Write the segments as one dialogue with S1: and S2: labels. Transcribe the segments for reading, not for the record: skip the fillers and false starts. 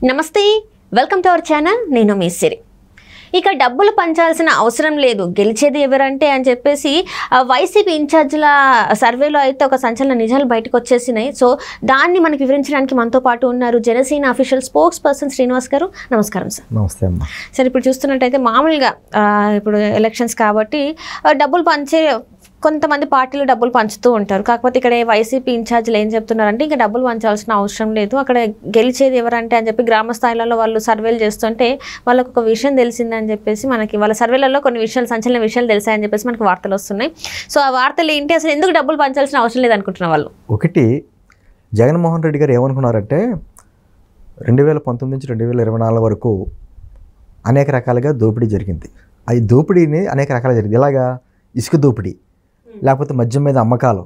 S1: నమస్తే, welcome to our channel. నేను మీ సిరి. ఇక డబ్బులు పంచాల్సిన అవసరం లేదు, గెలిచేది ఎవరంటే అని చెప్పేసి వైసీపీ ఇన్ఛార్జీల సర్వేలో అయితే ఒక సంచలన నిజాలు బయటకు వచ్చేసినాయి. సో దాన్ని మనకి వివరించడానికి మనతో పాటు ఉన్నారు Janasena official spokes person Srinivas గారు. నమస్కారం సార్.
S2: నమస్తే అమ్మా.
S1: సార్, ఇప్పుడు చూస్తున్నట్టయితే మామూలుగా ఇప్పుడు ఎలక్షన్స్ కాబట్టి డబ్బులు పంచే కొంతమంది పార్టీలు డబ్బులు పంచుతూ ఉంటారు. కాకపోతే ఇక్కడ వైసీపీ ఇన్ఛార్జీలు ఏం చెప్తున్నారంటే ఇంకా డబ్బులు పంచాల్సిన అవసరం లేదు, అక్కడ గెలిచేది ఎవరంటే అని చెప్పి గ్రామ స్థాయిలలో వాళ్ళు సర్వేలు చేస్తుంటే వాళ్ళకు ఒక విషయం తెలిసిందని చెప్పేసి మనకి వాళ్ళ సర్వేలలో కొన్ని విషయాలు సంచలన విషయాలు తెలిసాయని చెప్పేసి మనకి వార్తలు వస్తున్నాయి. సో ఆ వార్తలు ఏంటి, అసలు ఎందుకు డబ్బులు పంచాల్సిన అవసరం లేదు అనుకుంటున్న వాళ్ళు?
S2: ఒకటి, జగన్మోహన్ రెడ్డి గారు ఏమనుకున్నారంటే 2019 నుంచి 2024 వరకు అనేక రకాలుగా దోపిడీ జరిగింది. అది దోపిడీని అనేక రకాలుగా జరిగింది. ఇలాగా ఇసుక దోపిడీ, లేకపోతే మద్యం మీద అమ్మకాలు,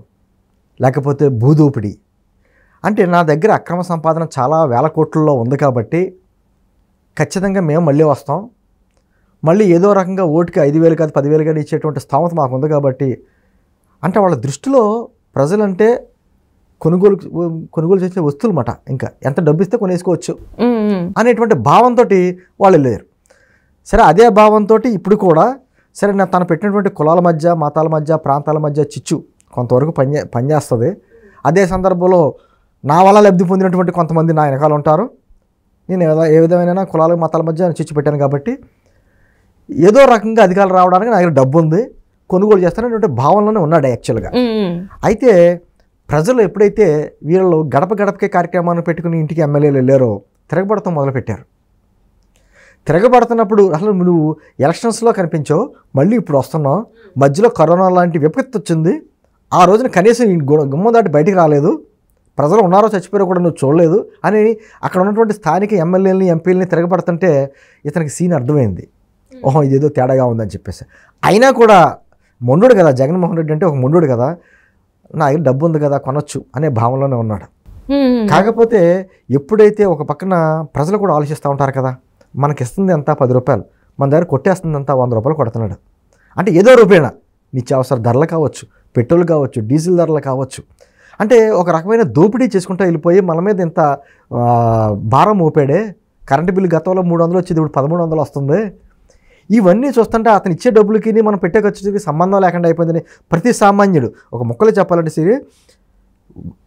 S2: లేకపోతే భూదోపిడీ. అంటే నా దగ్గర అక్రమ సంపాదన చాలా వేల కోట్లలో ఉంది కాబట్టి ఖచ్చితంగా మేము మళ్ళీ వస్తాం, మళ్ళీ ఏదో రకంగా ఓటుకి 5,000 కాదు 10,000 కానీ ఇచ్చేటువంటి స్థామత మాకు ఉంది కాబట్టి, అంటే వాళ్ళ దృష్టిలో ప్రజలంటే కొనుగోలు చేసే వస్తువులు మాట, ఇంకా ఎంత డబ్బు ఇస్తే కొనేసుకోవచ్చు అనేటువంటి భావంతో వాళ్ళు వెళ్ళారు. సరే, అదే భావంతో ఇప్పుడు కూడా సరే తను పెట్టినటువంటి కులాల మధ్య, మతాల మధ్య, ప్రాంతాల మధ్య చిచ్చు కొంతవరకు పనిచేస్తుంది. అదే సందర్భంలో నా వల్ల లబ్ధి పొందినటువంటి కొంతమంది నా వెనకాల ఉంటారు. నేను ఏ విధమైన కులాల మతాల మధ్య చిచ్చు పెట్టాను కాబట్టి ఏదో రకంగా అధికారులు రావడానికి నా దగ్గర డబ్బు ఉంది, కొనుగోలు చేస్తానటువంటి భావనలోనే ఉన్నాడు యాక్చువల్గా. అయితే ప్రజలు ఎప్పుడైతే వీళ్ళు గడప గడపకే కార్యక్రమాన్ని పెట్టుకుని ఇంటికి ఎమ్మెల్యేలు వెళ్ళారో తిరగబడతాం మొదలుపెట్టారు. తిరగబడుతున్నప్పుడు అసలు నువ్వు ఎలక్షన్స్లో కనిపించావు, మళ్ళీ ఇప్పుడు వస్తున్నావు, మధ్యలో కరోనా లాంటి విపత్తు వచ్చింది, ఆ రోజున కనీసం గుమ్మం దాటి బయటికి రాలేదు, ప్రజలు ఉన్నారో చచ్చిపోయారో కూడా నువ్వు చూడలేదు అని అక్కడ ఉన్నటువంటి స్థానిక ఎమ్మెల్యేలని ఎంపీలని తిరగబడుతుంటే ఇతనికి సీన్ అర్థమైంది. ఓహో, ఇదేదో తేడాగా ఉందని చెప్పేసి. అయినా కూడా మొండుడు కదా జగన్మోహన్ రెడ్డి అంటే, ఒక మొండుడు కదా, నా దగ్గర డబ్బు ఉంది కదా కొనొచ్చు అనే భావనలోనే ఉన్నాడు. కాకపోతే ఎప్పుడైతే ఒక పక్కన ప్రజలు కూడా ఆలోచిస్తూ ఉంటారు కదా, మనకి ఇస్తుంది ఎంత 10 రూపాయలు, మన దగ్గర కొట్టేస్తుంది అంతా 100 రూపాయలు కొడుతున్నాడు అంటే ఏదో రూపేణ నిత్యావసర ధరలు కావచ్చు, పెట్రోల్ కావచ్చు, డీజిల్ ధరలు కావచ్చు, అంటే ఒక రకమైన దోపిడీ చేసుకుంటూ వెళ్ళిపోయి మన మీద ఇంత భారం మోపాడే. కరెంటు బిల్లు గతంలో 300 వచ్చేది, ఇప్పుడు 1,300 వస్తుంది. ఇవన్నీ చూస్తుంటే అతను ఇచ్చే డబ్బులకి మనం పెట్టే ఖర్చుకి సంబంధం లేకుండా అయిపోయిందని ప్రతి సామాన్యుడు ఒక ముక్కలో చెప్పాలంటే సరే,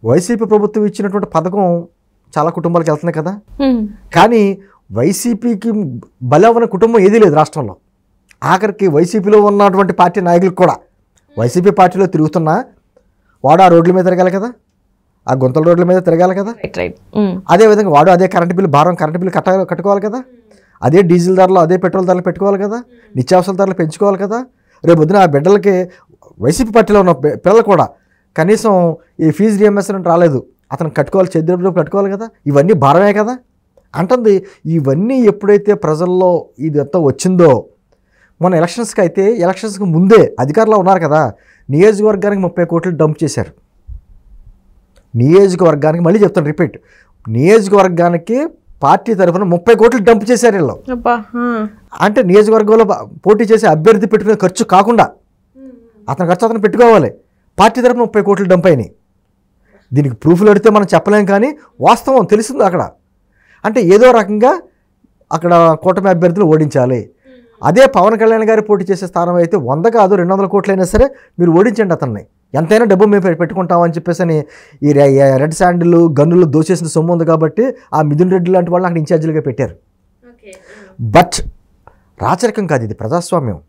S2: వైసీపీ ప్రభుత్వం ఇచ్చినటువంటి పథకం చాలా కుటుంబాలకు వెళ్తుంది కదా, కానీ వైసీపీకి బలవన కుటుంబం ఏదీ లేదు రాష్ట్రంలో. ఆఖరికి వైసీపీలో ఉన్నటువంటి పార్టీ నాయకులకు కూడా వైసీపీ పార్టీలో తిరుగుతున్నా వాడు ఆ రోడ్ల మీద తిరగాలి కదా, ఆ గుంతల రోడ్ల మీద తిరగాలి కదా, అదేవిధంగా వాడు అదే కరెంటు బిల్లు కట్టుకోవాలి కదా, అదే డీజిల్ ధరలు, అదే పెట్రోల్ ధరలు పెట్టుకోవాలి కదా, నిత్యావసర ధరలు పెంచుకోవాలి కదా. రేపు పొద్దున ఆ బిడ్డలకి వైసీపీ పార్టీలో ఉన్న పిల్లలు కూడా కనీసం ఈ ఫీజు రియంబర్స్మెంట్ రాలేదు, అతను కట్టుకోవాలి, చేతి కట్టుకోవాలి కదా, ఇవన్నీ భారమే కదా అంటుంది. ఇవన్నీ ఎప్పుడైతే ప్రజల్లో ఇదంతా వచ్చిందో, మన ఎలక్షన్స్కి అయితే ఎలక్షన్స్కి ముందే అధికారులు ఉన్నారు కదా, నియోజకవర్గానికి 30 కోట్లు డంప్ చేశారు. నియోజకవర్గానికి మళ్ళీ చెప్తాను, రిపీట్, నియోజకవర్గానికి పార్టీ తరఫున 30 కోట్లు డంప్ చేశారు వీళ్ళు. అంటే నియోజకవర్గంలో పోటీ చేసే అభ్యర్థి పెట్టుకునే ఖర్చు కాకుండా అతని ఖర్చు అతను పెట్టుకోవాలి, పార్టీ తరఫున 30 కోట్లు డంప్ అయినాయి. దీనికి ప్రూఫ్లు అడిగితే మనం చెప్పలేం, కానీ వాస్తవం తెలిసింది అక్కడ. అంటే ఏదో రకంగా అక్కడ కూటమి అభ్యర్థులు ఓడించాలి. అదే పవన్ కళ్యాణ్ గారు పోటీ చేసే స్థానం అయితే 100 కాదు 200 కోట్లు అయినా సరే మీరు ఓడించండి అతన్ని, ఎంతైనా డబ్బు మేము పెట్టుకుంటామని చెప్పేసి అని ఈ రెడ్ శాండిల్ గన్నులు దోచేసిన సొమ్ము ఉంది కాబట్టి ఆ మిథున్ రెడ్డి లాంటి వాళ్ళని అక్కడ ఇన్ఛార్జీలుగా పెట్టారు. బట్ రాచరికం కాదు ఇది, ప్రజాస్వామ్యం.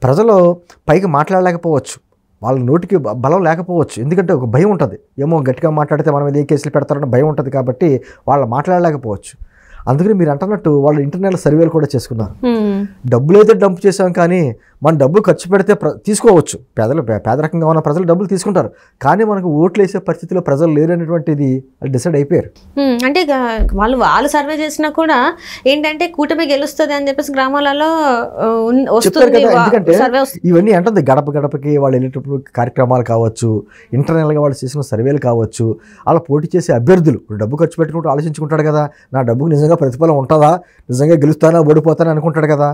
S2: ప్రజలు పైకి మాట్లాడలేకపోవచ్చు, వాళ్ళ నోటికి బలం లేకపోవచ్చు, ఎందుకంటే ఒక భయం ఉంటుంది, ఏమో గట్టిగా మాట్లాడితే మనం ఏ కేసులు పెడతారన్న భయం ఉంటుంది కాబట్టి వాళ్ళు మాట్లాడలేకపోవచ్చు. అందుకని మీరు అంటున్నట్టు వాళ్ళు ఇంటర్నల్ సర్వేలు కూడా చేసుకున్నారు. డబ్బులు అయితే డంప్ చేసాం, కానీ మన డబ్బులు ఖర్చు పెడితే తీసుకోవచ్చు, పేదరకంగా ఉన్న ప్రజలు డబ్బులు తీసుకుంటారు, కానీ మనకు ఓట్లు వేసే పరిస్థితిలో ప్రజలు లేరనేటువంటిది డిసైడ్ అయిపోయారు.
S1: అంటే వాళ్ళు సర్వే చేసినా కూడా ఏంటంటే కూటమి గెలుస్తుంది అని చెప్పేసి గ్రామాలలో
S2: చెప్తారు కదా. ఎందుకంటే ఇవన్నీ అంటుంది గడప గడపకి వాళ్ళు వెళ్ళేటప్పుడు కార్యక్రమాలు కావచ్చు, ఇంటర్నల్గా వాళ్ళు చేసిన సర్వేలు కావచ్చు, అలా పోటీ చేసే అభ్యర్థులు డబ్బు ఖర్చు పెట్టుకుంటూ ఆలోచించుకుంటాడు కదా, నా డబ్బుకు నిజంగా ప్రతిఫలం ఉంటుందా, నిజంగా గెలుస్తానా ఓడిపోతానా అనుకుంటాడు కదా.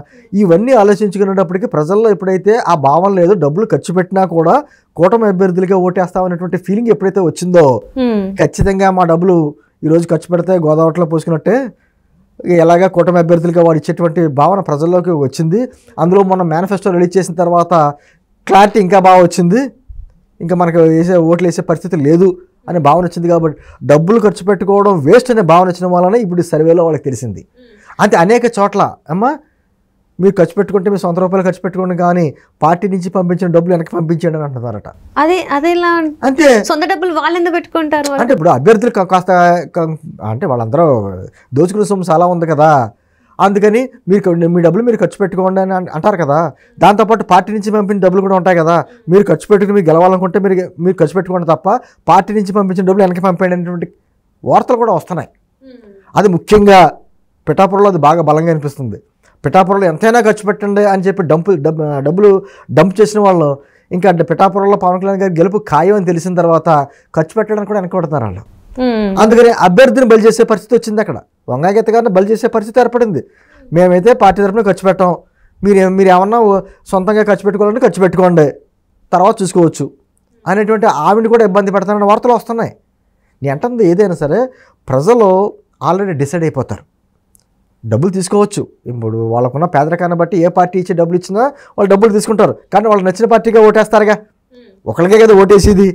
S2: ఇవన్నీ ఆలోచించుకునేటప్పటికీ ప్రజల్లో ఎప్పుడైతే ఆ భావం లేదు, డబ్బులు ఖర్చు పెట్టినా కూడా కూటమి అభ్యర్థులుగా ఓటేస్తామనేటువంటి ఫీలింగ్ ఎప్పుడైతే వచ్చిందో, ఖచ్చితంగా మా డబ్బులు ఈరోజు ఖర్చు పెడితే గోదావరిలో పోసుకున్నట్టే ఎలాగా కూటమి అభ్యర్థులుగా వాడు ఇచ్చేటువంటి భావన ప్రజల్లోకి వచ్చింది. అందులో మొన్న మేనిఫెస్టో రిలీజ్ చేసిన తర్వాత క్లారిటీ ఇంకా బాగా వచ్చింది. ఇంకా మనకు ఓట్లు వేసే పరిస్థితి లేదు అనే భావన వచ్చింది. కాబట్టి డబ్బులు ఖర్చు పెట్టుకోవడం వేస్ట్ అనే భావన వచ్చిన వలన ఇప్పుడు ఈ సర్వేలో వాళ్ళకి తెలిసింది. అంతే అనేక చోట్ల అమ్మా మీరు ఖర్చు పెట్టుకుంటే మీ సొంత రూపాయలు ఖర్చు పెట్టుకోండి, కానీ పార్టీ నుంచి పంపించిన డబ్బులు వెనక్కి పంపించండి అని అంటున్నారట.
S1: అదేలా
S2: అంతే,
S1: సొంత డబ్బులు వాళ్ళు ఎందుకు పెట్టుకుంటారు
S2: అంటే ఇప్పుడు అభ్యర్థులు కాస్త అంటే వాళ్ళందరూ దోచుకునే సొమ్ము చాలా ఉంది కదా, అందుకని మీ డబ్బులు మీరు ఖర్చు పెట్టుకోండి అని అంటారు కదా. దాంతోపాటు పార్టీ నుంచి పంపిన డబ్బులు కూడా ఉంటాయి కదా, మీరు ఖర్చు పెట్టుకుని మీరు గెలవాలనుకుంటే మీరు ఖర్చు పెట్టుకోండి తప్ప పార్టీ నుంచి పంపించిన డబ్బులు వెనక్కి పంపేయండి అనేటువంటి వార్తలు కూడా వస్తున్నాయి. అది ముఖ్యంగా పిఠాపురంలో అది బాగా బలంగా అనిపిస్తుంది. పిఠాపురంలో ఎంతైనా ఖర్చు పెట్టండి అని చెప్పి డబ్బులు డంప్ చేసిన వాళ్ళు ఇంకా పిఠాపురంలో పవన్ కళ్యాణ్ గారి గెలుపు ఖాయం అని తెలిసిన తర్వాత ఖర్చు పెట్టడానికి కూడా వెనకబడుతున్నారు వాళ్ళు. అందుకని అభ్యర్థిని బలి చేసే పరిస్థితి వచ్చింది. అక్కడ వంగాగీత గారిని బలి చేసే పరిస్థితి ఏర్పడింది. మేమైతే పార్టీ తరఫున ఖర్చు పెట్టాం, మీరు ఏమన్నా సొంతంగా ఖర్చు పెట్టుకోవాలంటే ఖర్చు పెట్టుకోండి, తర్వాత చూసుకోవచ్చు అనేటువంటి ఆవిడని కూడా ఇబ్బంది పెడతానన్న వార్తలు వస్తున్నాయి. నేను అంటుంది ఏదైనా సరే ప్రజలు ఆల్రెడీ డిసైడ్ అయిపోతారు, డబ్బులు తీసుకోవచ్చు. ఇప్పుడు వాళ్ళకున్న పేదరికాన్ని బట్టి ఏ పార్టీ ఇచ్చే డబ్బులు ఇచ్చినా వాళ్ళు డబ్బులు తీసుకుంటారు, కానీ వాళ్ళకి నచ్చిన పార్టీగా ఓటేస్తారుగా. ఒకరికే కదా ఓటేసేది.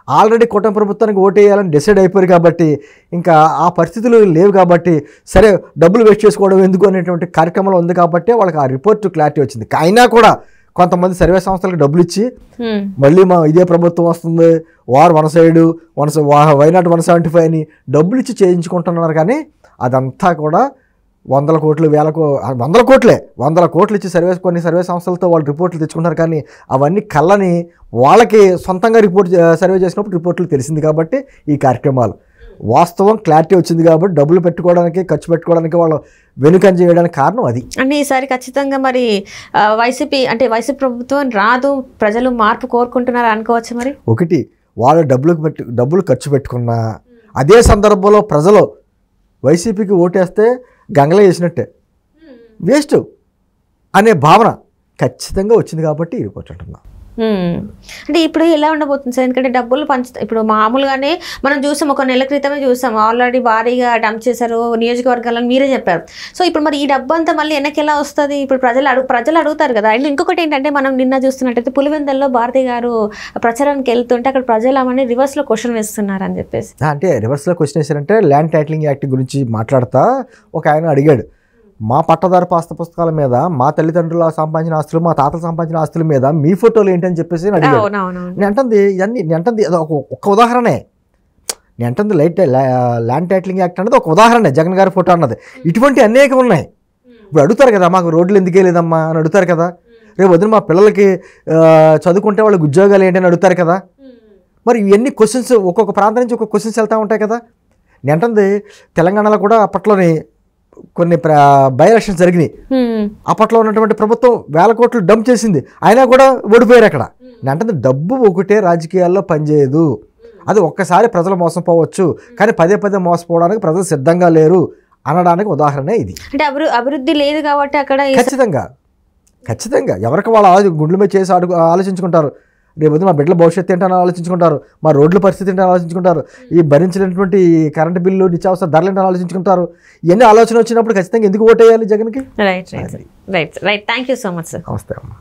S2: ఆల్రెడీ కూటమి ప్రభుత్వానికి ఓటేయాలని డిసైడ్ అయిపోయారు కాబట్టి ఇంకా ఆ పరిస్థితులు లేవు కాబట్టి సరే డబ్బులు వేస్ట్ చేసుకోవడం ఎందుకు అనేటువంటి కార్యక్రమంలో ఉంది కాబట్టి వాళ్ళకి ఆ రిపోర్ట్ క్లారిటీ వచ్చింది. అయినా కూడా కొంతమంది సర్వే సంస్థలకు డబ్బులు ఇచ్చి మళ్ళీ ఇదే ప్రభుత్వం వస్తుంది, వార్ వన్ సైడు వైనాట్ 175 అని డబ్బులు ఇచ్చి చేయించుకుంటున్నారు. కానీ అదంతా కూడా వందల కోట్లు ఇచ్చి కొన్ని సర్వే సంస్థలతో వాళ్ళు రిపోర్ట్లు తెచ్చుకుంటారు. కానీ అవన్నీ కళ్ళని వాళ్ళకి సొంతంగా సర్వే చేసినప్పుడు రిపోర్ట్లు తెలిసింది కాబట్టి ఈ కార్యక్రమాలు వాస్తవం క్లారిటీ వచ్చింది కాబట్టి డబ్బులు పెట్టుకోవడానికి ఖర్చు పెట్టుకోవడానికి వాళ్ళు వెనుకంజ చేయడానికి కారణం అది.
S1: అంటే ఈసారి ఖచ్చితంగా మరి వైసీపీ ప్రభుత్వం రాదు, ప్రజలు మార్పు కోరుకుంటున్నారు అనుకోవచ్చు. మరి
S2: ఒకటి వాళ్ళు డబ్బులు ఖర్చు పెట్టుకున్నా అదే సందర్భంలో ప్రజలు వైసీపీకి ఓటేస్తే గంగలో వేసినట్టే వేస్ట్ అనే భావన ఖచ్చితంగా వచ్చింది కాబట్టి ఈ రిపోర్ట్ అంటున్నా.
S1: అంటే ఇప్పుడు ఎలా ఉండబోతుంది సార్? ఎందుకంటే డబ్బులు ఇప్పుడు మామూలుగానే మనం చూసాం, ఒక నెల క్రితమే చూసాం, ఆల్రెడీ భారీగా డంప్ చేశారు నియోజకవర్గాలను మీరే చెప్పారు. సో ఇప్పుడు మరి ఈ డబ్బు అంతా మళ్ళీ వెనక్కి ఎలా వస్తుంది? ఇప్పుడు ప్రజలు అడుగుతారు కదా. అండ్ ఇంకొకటి ఏంటంటే మనం నిన్న చూస్తున్నట్టయితే పులివెందుల్లో భారతి గారు ప్రచారానికి వెళ్తుంటే అక్కడ ప్రజలు అవన్నీ రివర్స్లో క్వశ్చన్ వేస్తున్నారు అని చెప్పేసి.
S2: అంటే రివర్స్లో క్వశ్చన్ వేసారంటే ల్యాండ్ టైటిలింగ్ యాక్ట్ గురించి మాట్లాడుతా ఒక ఆయన అడిగాడు, మా పట్టదారు పాస్త పుస్తకాల మీద మా తల్లిదండ్రుల సంపాదించిన ఆస్తులు మా తాతలు సంపాదించిన ఆస్తుల మీద మీ ఫోటోలు ఏంటని చెప్పేసి అడిగాడు. నేను అంటుంది అది ఒక ఉదాహరణే. నేను అంటుంది ల్యాండ్ టైటిలింగ్ యాక్ట్ అనేది ఒక ఉదాహరణే, జగన్ గారి ఫోటో అన్నది. ఇటువంటి అనేకం ఉన్నాయి. ఇప్పుడు అడుగుతారు కదా, మాకు రోడ్లు ఎందుకే లేదమ్మా అని అడుగుతారు కదా. రేపు వదిన మా పిల్లలకి చదువుకుంటే వాళ్ళకి ఉద్యోగాలు ఏంటని అడుగుతారు కదా. మరి ఇవన్నీ క్వశ్చన్స్ ఒక్కొక్క ప్రాంతం నుంచి ఒక్కొక్క క్వశ్చన్స్ వెళ్తూ ఉంటాయి కదా. నేను అంటుంది తెలంగాణలో కూడా అప్పట్లోని కొన్ని బై ఎలక్షన్స్ జరిగినాయి. అప్పట్లో ఉన్నటువంటి ప్రభుత్వం వేల కోట్లు డంప్ చేసింది, అయినా కూడా ఓడిపోయారు అక్కడ. నేను అంటే డబ్బు ఒకటే రాజకీయాల్లో పనిచేయదు. అది ఒక్కసారి ప్రజలు మోసపోవచ్చు, కానీ పదే మోసపోవడానికి ప్రజలు సిద్ధంగా లేరు అనడానికి ఉదాహరణ ఇది.
S1: అంటే అభివృద్ధి లేదు కాబట్టి అక్కడ
S2: ఖచ్చితంగా ఎవరికి వాళ్ళు గుండెల మీద చేసి ఆలోచించుకుంటారు. రేపు మా బిడ్డల భవిష్యత్తు ఏంటని ఆలోచించుకుంటారు, మా రోడ్ల పరిస్థితి ఏంటని ఆలోచించుకుంటారు, ఈ భరించినటువంటి కరెంటు బిల్లు నిత్యావసర ధరలు ఏంటని ఆలోచించుకుంటారు. ఇవన్నీ ఆలోచన వచ్చినప్పుడు ఖచ్చితంగా ఎందుకు ఓటేయాలి జగన్కి.
S1: Right. Thank you so much sir.
S2: నమస్తే అమ్మా.